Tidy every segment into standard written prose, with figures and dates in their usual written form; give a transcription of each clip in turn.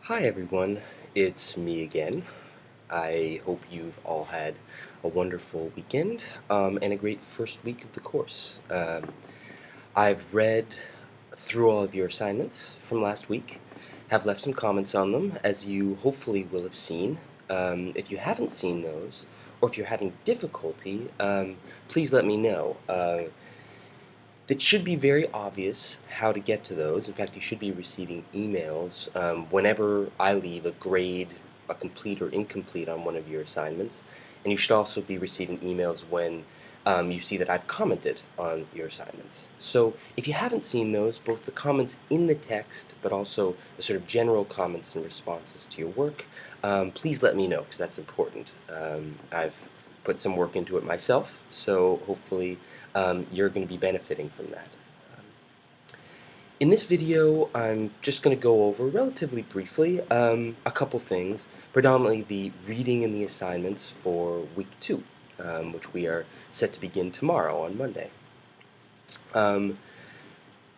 Hi everyone, it's me again. I hope you've all had a wonderful weekend and a great first week of the course. I've read through all of your assignments from last week, have left some comments on them, as you hopefully will have seen. If you haven't seen those, or if you're having difficulty, please let me know. It should be very obvious how to get to those. In fact, you should be receiving emails whenever I leave a grade, a complete or incomplete on one of your assignments. And you should also be receiving emails when you see that I've commented on your assignments. So if you haven't seen those, both the comments in the text, but also the sort of general comments and responses to your work, please let me know, because that's important. I've put some work into it myself, so hopefully you're going to be benefiting from that. In this video, I'm just going to go over relatively briefly a couple things, predominantly the reading and the assignments for week 2, which we are set to begin tomorrow on Monday. The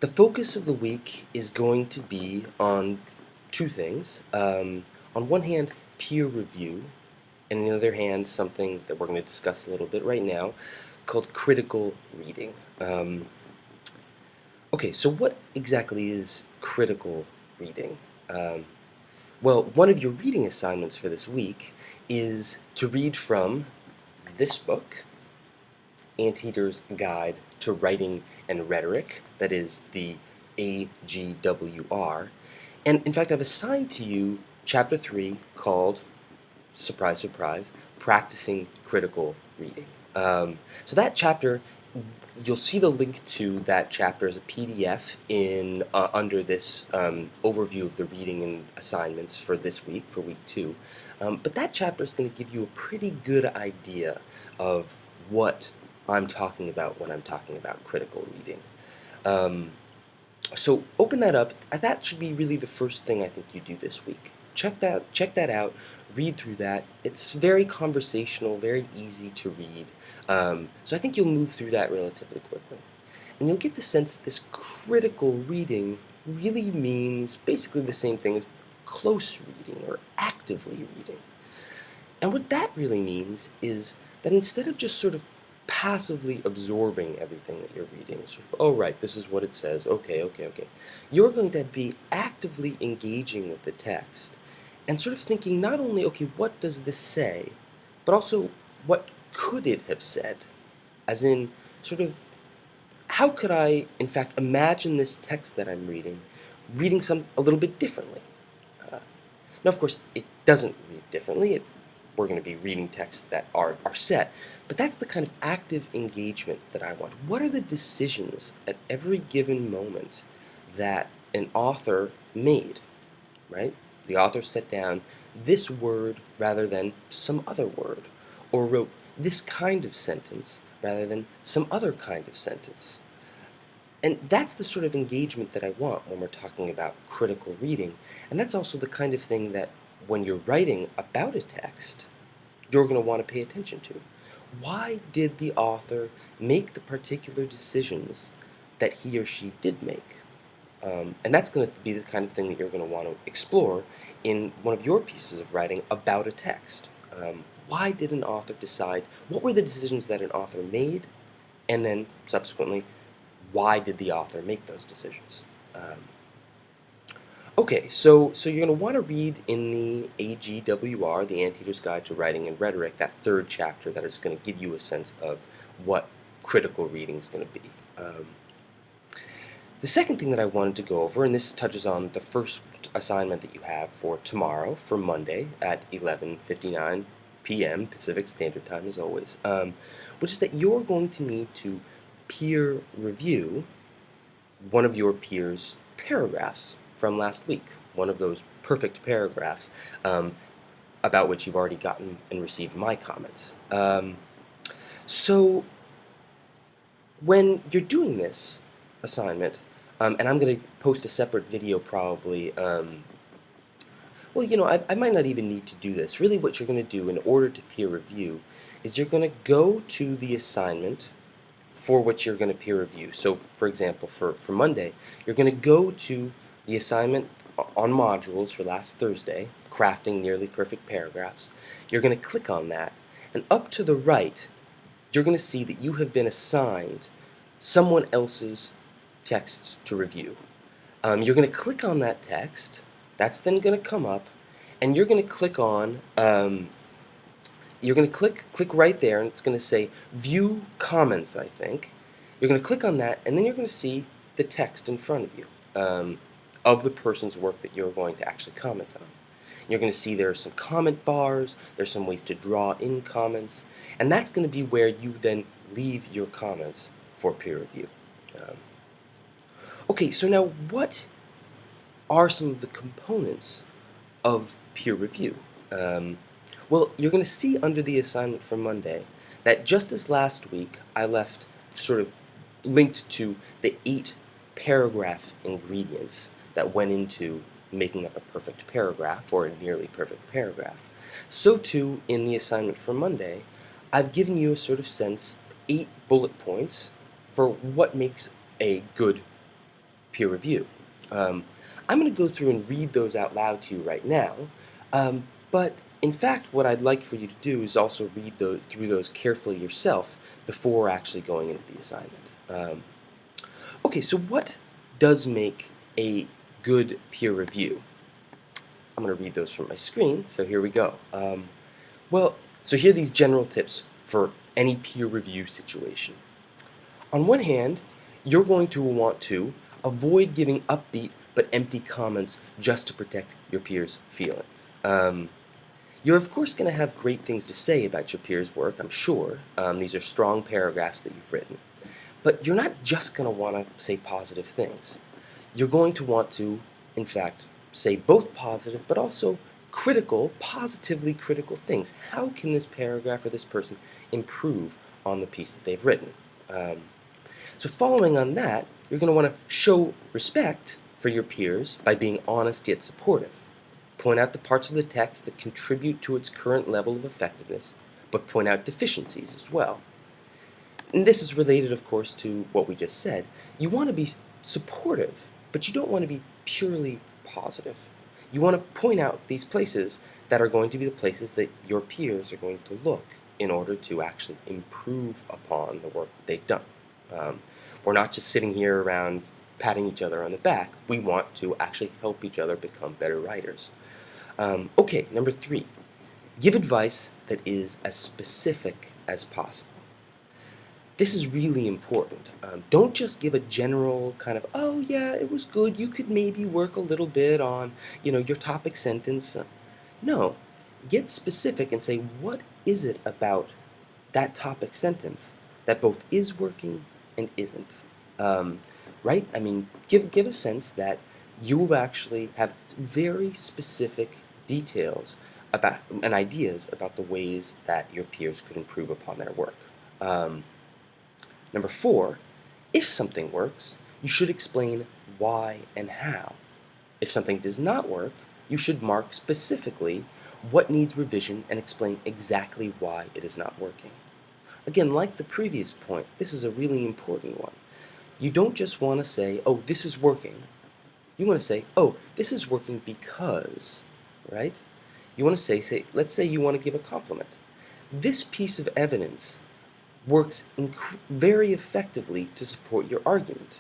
focus of the week is going to be on two things. On one hand, peer review, and on the other hand, something that we're going to discuss a little bit right now called critical reading. Okay, so what exactly is critical reading? Well, one of your reading assignments for this week is to read from this book, Anteater's Guide to Writing and Rhetoric, that is the AGWR. And in fact, I've assigned to you Chapter 3 called, surprise, surprise, Practicing Critical Reading. So that chapter, you'll see the link to that chapter as a PDF in under this overview of the reading and assignments for this week, for week 2. But that chapter is going to give you a pretty good idea of what I'm talking about when I'm talking about critical reading. So open that up. That should be really the first thing I think you do this week. Check that out. Read through that. It's very conversational, very easy to read. So I think you'll move through that relatively quickly. And you'll get the sense that this critical reading really means basically the same thing as close reading or actively reading. And what that really means is that instead of just sort of passively absorbing everything that you're reading, sort of, oh, right, this is what it says, okay, okay, okay, you're going to be actively engaging with the text and sort of thinking not only, okay, what does this say, but also what could it have said? As in, sort of, how could I, in fact, imagine this text that I'm reading a little bit differently? Now, of course, it doesn't read differently. We're going to be reading texts that are set, but that's the kind of active engagement that I want. What are the decisions at every given moment that an author made, right? The author set down this word rather than some other word, or wrote this kind of sentence rather than some other kind of sentence. And that's the sort of engagement that I want when we're talking about critical reading. And that's also the kind of thing that when you're writing about a text, you're going to want to pay attention to. Why did the author make the particular decisions that he or she did make? And that's going to be the kind of thing that you're going to want to explore in one of your pieces of writing about a text. Why did an author decide? What were the decisions that an author made? And then subsequently, why did the author make those decisions? Okay, so you're going to want to read in the AGWR, the Anteater's Guide to Writing and Rhetoric, that third chapter that is going to give you a sense of what critical reading is going to be. The second thing that I wanted to go over, and this touches on the first assignment that you have for tomorrow, for Monday at 11:59 p.m. Pacific Standard Time, as always, which is that you're going to need to peer review one of your peers' paragraphs from last week, one of those perfect paragraphs about which you've already gotten and received my comments. So when you're doing this assignment, and I'm going to post a separate video probably, well, you know, I might not even need to do this. Really what you're going to do in order to peer review is you're going to go to the assignment for which you're going to peer review. So, for example, for Monday, you're going to go to the assignment on modules for last Thursday, crafting nearly perfect paragraphs. You're going to click on that, and up to the right, you're going to see that you have been assigned someone else's text to review. You're going to click on that text. That's then going to come up, and you're going to click on. You're going to click right there, and it's going to say View Comments. I think you're going to click on that, and then you're going to see the text in front of you of the person's work that you're going to actually comment on. You're going to see there are some comment bars. There's some ways to draw in comments, and that's going to be where you then leave your comments for peer review. Okay, so now what are some of the components of peer review? Well, you're going to see under the assignment for Monday that just as last week I left sort of linked to the 8 paragraph ingredients that went into making up a perfect paragraph or a nearly perfect paragraph, so too in the assignment for Monday, I've given you a sort of sense, 8 bullet points for what makes a good peer review. I'm going to go through and read those out loud to you right now, but in fact what I'd like for you to do is also read through those carefully yourself before actually going into the assignment. Okay, so what does make a good peer review? I'm going to read those from my screen, so here we go. Well, so here are these general tips for any peer review situation. On one hand, you're going to want to avoid giving upbeat but empty comments just to protect your peers' feelings. You're of course going to have great things to say about your peers' work, I'm sure. These are strong paragraphs that you've written. But you're not just going to want to say positive things. You're going to want to, in fact, say both positive but also critical, positively critical things. How can this paragraph or this person improve on the piece that they've written? So following on that, you're going to want to show respect for your peers by being honest yet supportive. Point out the parts of the text that contribute to its current level of effectiveness, but point out deficiencies as well. And this is related, of course, to what we just said. You want to be supportive, but you don't want to be purely positive. You want to point out these places that are going to be the places that your peers are going to look in order to actually improve upon the work that they've done. We're not just sitting here around patting each other on the back. We want to actually help each other become better writers. Okay, number 3. Give advice that is as specific as possible. This is really important. Don't just give a general kind of, oh yeah, it was good, you could maybe work a little bit on, your topic sentence. No, get specific and say, what is it about that topic sentence that both is working and isn't? Right? I mean, give a sense that you actually have very specific details about and ideas about the ways that your peers could improve upon their work. Number 4, if something works, you should explain why and how. If something does not work, you should mark specifically what needs revision and explain exactly why it is not working. Again, like the previous point, this is a really important one. You don't just want to say, oh, this is working. You want to say, oh, this is working because, right? You want to say, let's say you want to give a compliment. This piece of evidence works very effectively to support your argument.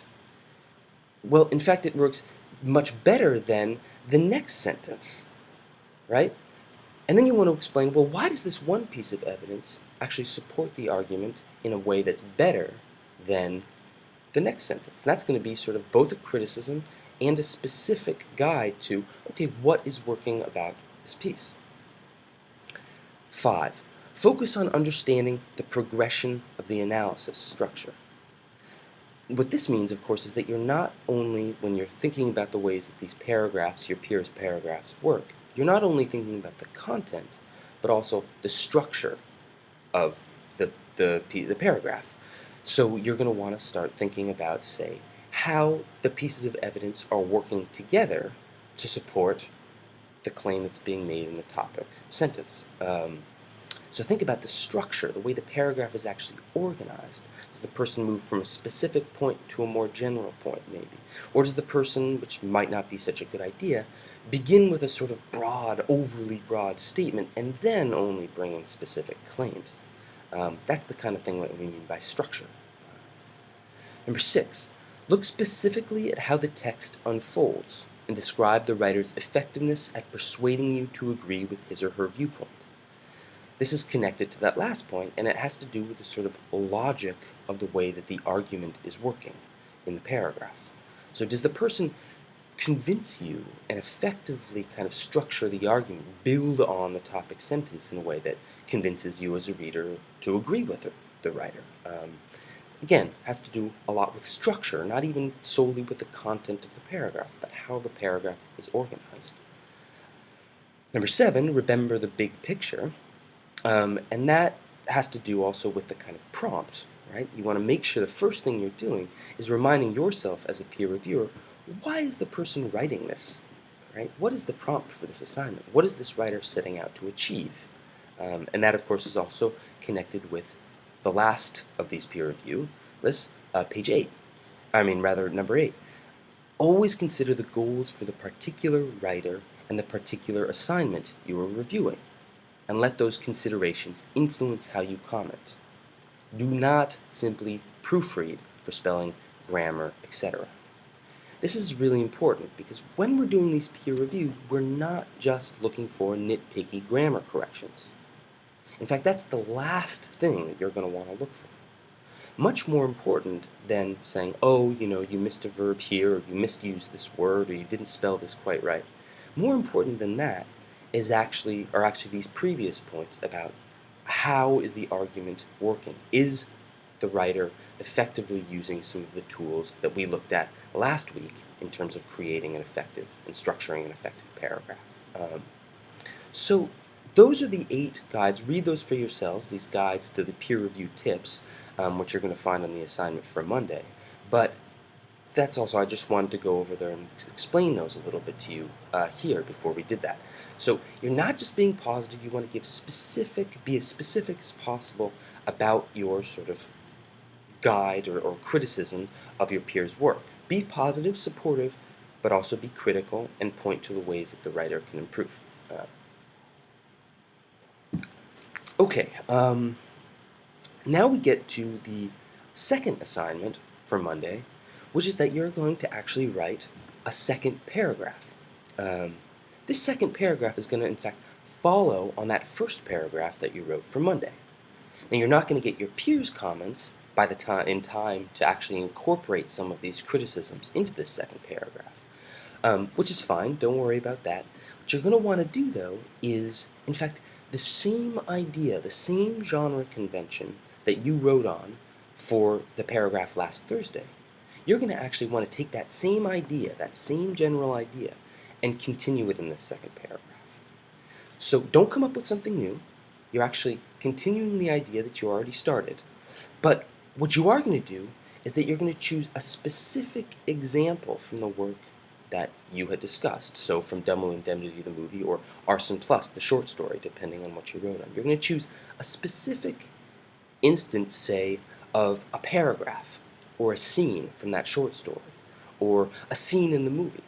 Well, in fact, it works much better than the next sentence, right? And then you want to explain, well, why does this one piece of evidence actually support the argument in a way that's better than the next sentence? And that's going to be sort of both a criticism and a specific guide to, okay, what is working about this piece? 5. Focus on understanding the progression of the analysis structure. What this means, of course, is that you're not only, when you're thinking about the ways that these paragraphs, your peers' paragraphs, work, you're not only thinking about the content, but also the structure of the paragraph. So you're going to want to start thinking about, say, how the pieces of evidence are working together to support the claim that's being made in the topic sentence. So think about the structure, the way the paragraph is actually organized. Does the person move from a specific point to a more general point, maybe? Or does the person, which might not be such a good idea, begin with a sort of broad, overly broad statement and then only bring in specific claims? That's the kind of thing that we mean by structure. Number 6, look specifically at how the text unfolds and describe the writer's effectiveness at persuading you to agree with his or her viewpoint. This is connected to that last point, and it has to do with the sort of logic of the way that the argument is working in the paragraph. So does the person convince you and effectively kind of structure the argument, build on the topic sentence in a way that convinces you as a reader to agree with the writer? Again, has to do a lot with structure, not even solely with the content of the paragraph, but how the paragraph is organized. Number 7, remember the big picture. And that has to do also with the kind of prompt, right? You want to make sure the first thing you're doing is reminding yourself as a peer reviewer, why is the person writing this, right? What is the prompt for this assignment? What is this writer setting out to achieve? And that, of course, is also connected with the last of these peer review lists, number 8. Always consider the goals for the particular writer and the particular assignment you are reviewing, and let those considerations influence how you comment. Do not simply proofread for spelling, grammar, etc. This is really important because when we're doing these peer reviews, we're not just looking for nitpicky grammar corrections. In fact, that's the last thing that you're going to want to look for. Much more important than saying, oh, you missed a verb here, or you misused this word, or you didn't spell this quite right. More important than that are actually these previous points about how is the argument working? Is the writer effectively using some of the tools that we looked at last week in terms of creating an effective and structuring an effective paragraph? So those are the 8 guides. Read those for yourselves, these guides to the peer review tips, which you're going to find on the assignment for Monday. But that's also, I just wanted to go over there and explain those a little bit to you here before we did that. So you're not just being positive, you want to be as specific as possible about your sort of guide or criticism of your peers' work. Be positive, supportive, but also be critical and point to the ways that the writer can improve. Now we get to the second assignment for Monday, which is that you're going to actually write a second paragraph. This second paragraph is going to, in fact, follow on that first paragraph that you wrote for Monday. Now, you're not going to get your peers' comments in time to actually incorporate some of these criticisms into this second paragraph, which is fine. Don't worry about that. What you're going to want to do, though, is, in fact, the same idea, the same genre convention that you wrote on for the paragraph last Thursday. You're going to actually want to take that same idea, that same general idea, and continue it in this second paragraph. So don't come up with something new. You're actually continuing the idea that you already started. But what you are going to do is that you're going to choose a specific example from the work that you had discussed. So from Double Indemnity, the movie, or Arson Plus, the short story, depending on what you wrote on. You're going to choose a specific instance, say, of a paragraph or a scene from that short story, or a scene in the movie.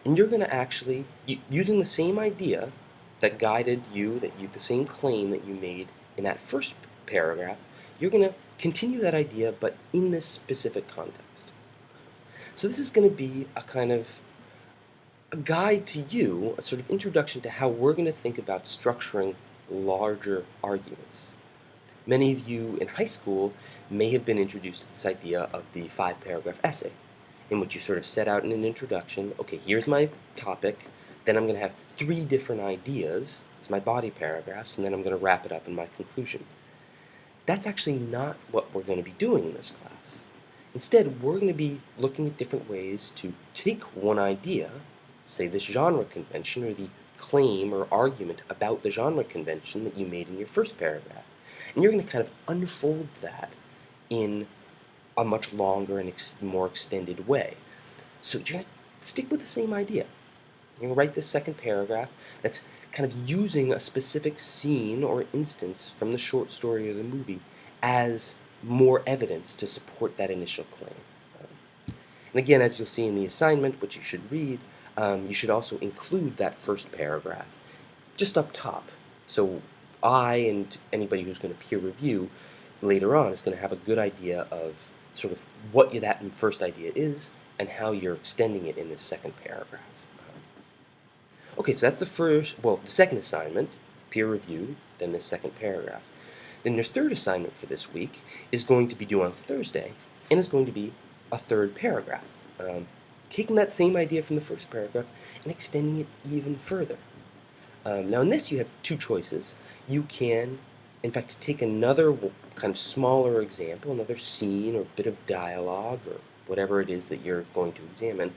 And you're going to actually, using the same idea that guided you, the same claim that you made in that first paragraph, you're going to continue that idea, but in this specific context. So this is going to be a kind of a guide to you, a sort of introduction to how we're going to think about structuring larger arguments. Many of you in high school may have been introduced to this idea of the 5-paragraph essay, in which you sort of set out in an introduction, okay, here's my topic, then I'm going to have 3 different ideas, it's my body paragraphs, and then I'm going to wrap it up in my conclusion. That's actually not what we're going to be doing in this class. Instead, we're going to be looking at different ways to take one idea, say this genre convention, or the claim or argument about the genre convention that you made in your first paragraph, and you're going to kind of unfold that in a much longer and more extended way. So you're going to stick with the same idea, You're going to write this second paragraph that's kind of using a specific scene or instance from the short story or the movie as more evidence to support that initial claim. And again, as you'll see in the assignment, which you should read, you should also include that first paragraph just up top. So I and anybody who's going to peer review later on is going to have a good idea of sort of what that first idea is and how you're extending it in this second paragraph. Okay, so that's the second assignment, peer review, then this second paragraph. Then your third assignment for this week is going to be due on Thursday, and is going to be a third paragraph. Taking that same idea from the first paragraph and extending it even further. Now in this you have two choices. You can, in fact, take another kind of smaller example, another scene or bit of dialogue or whatever it is that you're going to examine,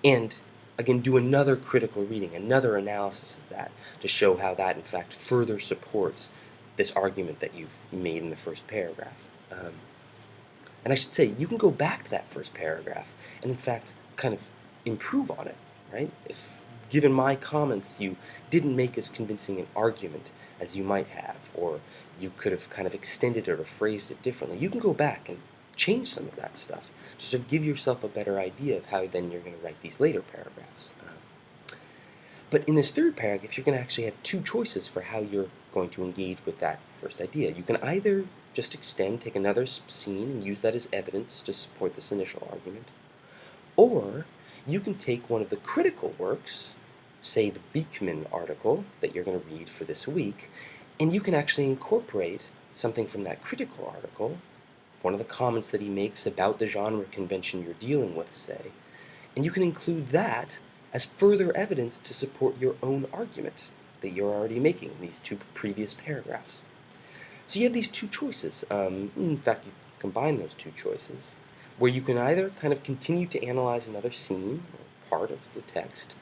and again do another critical reading, another analysis of that to show how that in fact further supports this argument that you've made in the first paragraph. And I should say, you can go back to that first paragraph and in fact kind of improve on it, right? If given my comments you didn't make as convincing an argument as you might have, or you could have kind of extended it or phrased it differently, you can go back and change some of that stuff to sort of give yourself a better idea of how then you're going to write these later paragraphs. But in this third paragraph, you're going to actually have two choices for how you're going to engage with that first idea. You can either just extend, take another scene and use that as evidence to support this initial argument, or you can take one of the critical works, say the Beekman article that you're going to read for this week, and you can actually incorporate something from that critical article, one of the comments that he makes about the genre convention you're dealing with, say, and you can include that as further evidence to support your own argument that you're already making in these two previous paragraphs. So you have these two choices. In fact, you combine those two choices, where you can either kind of continue to analyze another scene or part of the text,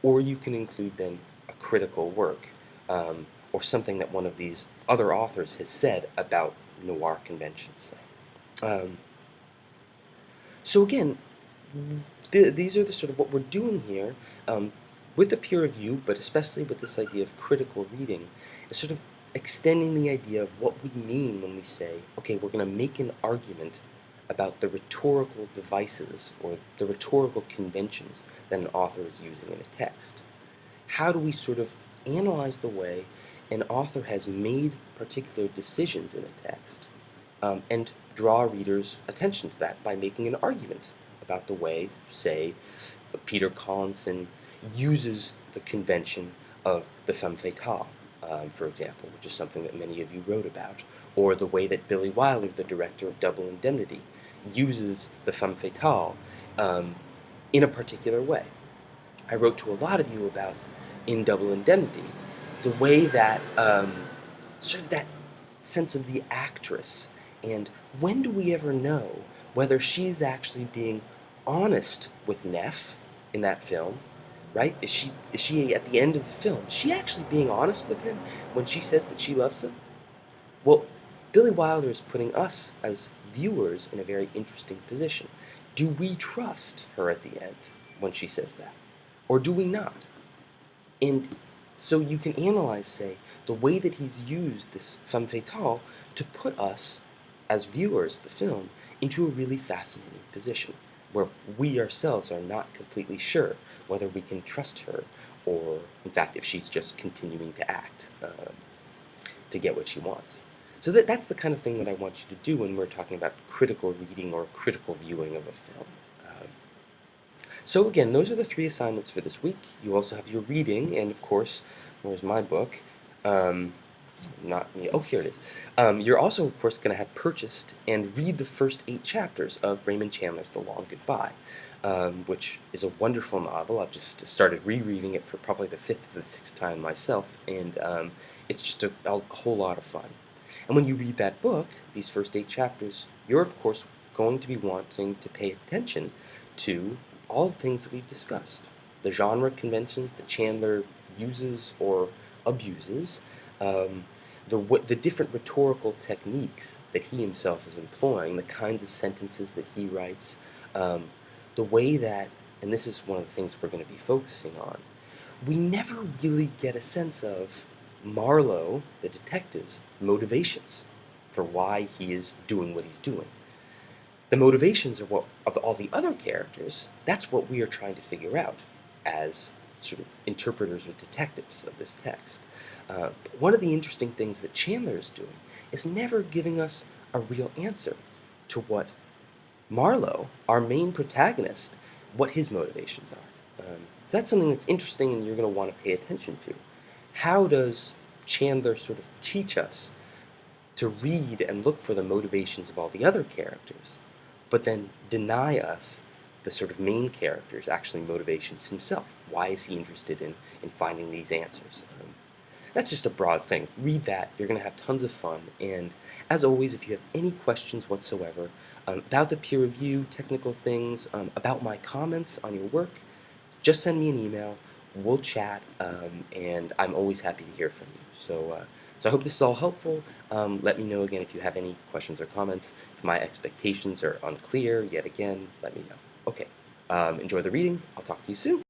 or you can include then a critical work, or something that one of these other authors has said about noir conventions, say. So again, these are the sort of what we're doing here with the peer review, but especially with this idea of critical reading, is sort of extending the idea of what we mean when we say, okay, we're going to make an argument about the rhetorical devices or the rhetorical conventions that an author is using in a text. How do we sort of analyze the way an author has made particular decisions in a text and draw readers' attention to that by making an argument about the way, say, Peter Collinson uses the convention of the femme fatale, for example, which is something that many of you wrote about, or the way that Billy Wilder, the director of Double Indemnity, uses the femme fatale in a particular way. I wrote to a lot of you about, in Double Indemnity, the way that, sort of that sense of the actress, and when do we ever know whether she's actually being honest with Neff in that film, right? Is she at the end of the film, is she actually being honest with him when she says that she loves him? Well, Billy Wilder is putting us as viewers in a very interesting position. Do we trust her at the end when she says that? Or do we not? And so you can analyze, say, the way that he's used this femme fatale to put us, as viewers of the film, into a really fascinating position, where we ourselves are not completely sure whether we can trust her, or, in fact, if she's just continuing to act to get what she wants. So that's the kind of thing that I want you to do when we're talking about critical reading or critical viewing of a film. So again, those are the three assignments for this week. You also have your reading, and of course, where's my book? Not me. Oh, here it is. You're also, of course, going to have purchased and read the first 8 chapters of Raymond Chandler's The Long Goodbye, which is a wonderful novel. I've just started rereading it for probably the 5th or the 6th time myself, and it's just a whole lot of fun. And when you read that book, these first 8 chapters, you're, of course, going to be wanting to pay attention to all the things that we've discussed. The genre conventions that Chandler uses or abuses, the different rhetorical techniques that he himself is employing, the kinds of sentences that he writes, the way that, and this is one of the things we're going to be focusing on, we never really get a sense of Marlowe, the detective's motivations for why he is doing what he's doing. The motivations are what of all the other characters, that's what we are trying to figure out as sort of interpreters or detectives of this text. But one of the interesting things that Chandler is doing is never giving us a real answer to what Marlowe, our main protagonist, what his motivations are. So that's something that's interesting and you're going to want to pay attention to. How does Chandler sort of teach us to read and look for the motivations of all the other characters, but then deny us the sort of main character's actually motivations himself? Why is he interested in finding these answers? That's just a broad thing. Read that. You're going to have tons of fun. And as always, if you have any questions whatsoever about the peer review, technical things, about my comments on your work, just send me an email. We'll chat, and I'm always happy to hear from you. So I hope this is all helpful. Let me know again if you have any questions or comments. If my expectations are unclear, yet again, let me know. Okay. Enjoy the reading. I'll talk to you soon.